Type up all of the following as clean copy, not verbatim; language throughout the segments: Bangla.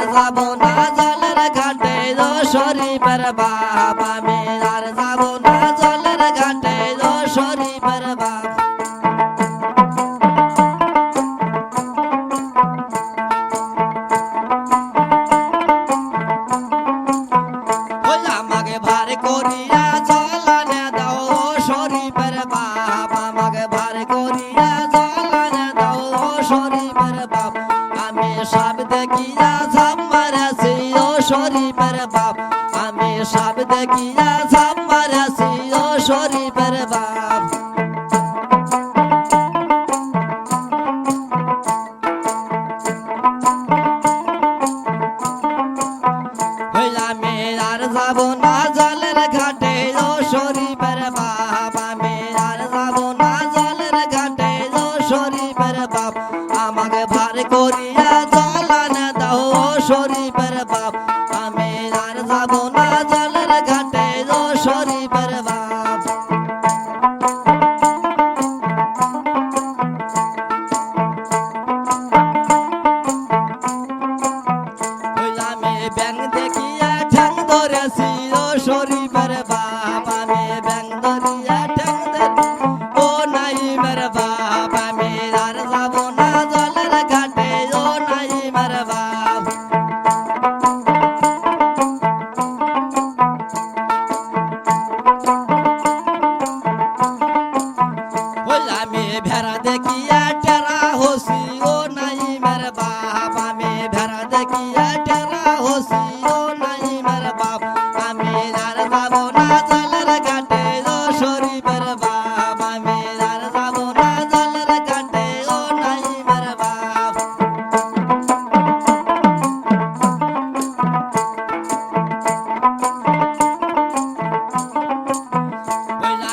যাব না জলের ঘাটে ও শরীফের বাপ আমি আর যাব না জলের ঘাটে ও শরীফের বাপ ওই আমাকে ভার করিয়া জলানে দাও ও শরীফের বাপ আমাকে ভার করিয়া জলানে দাও ও শরীফের বাপ আমি সব দেখিয়া ঝাপ মারাছি ও শরীফের বাপ আমি সব দেখিয়া ঝাপ মারাছি ও শরীফের বাপ আমি আর যাব না জলের ঘাটে ও শরীফের বাপ আমি আর যাব না জলের ঘাটে ও শরীফের বাপ আমাকে ভার করিয়া জলানে দাও ও শরীফের বাপ আমি আর যাব না জলের ঘাটে ও শরীফের বাপ আমি ব্যাং দেখিয়া ঠ্যাং ধরেছি ও শরীফের বাপ আমি ব্যাং ধরিয়া ঠ্যাং ধরি ও নাইমের বাপ আমি আর যাব না জলের ঘাটে ও নাইমের বাপ আমি ভেড়া দেখিয়া টেরা হসি ও নাইমের বাপ আমি ভেড়া দেখিয়া টেরা হসি ও নাইমের বাপ আমি আর যাব না জলের ঘাটে ও শরীফের বাপ আমি আর যাব না জলের ঘাটে ও নাইমের বাপ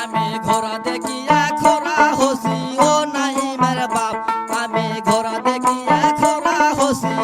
আমি ঘোড়া দেখিয়া খোরা হসি ও নাইমের বাপ আমি ঘোড়া দেখিয়া খোরা হসি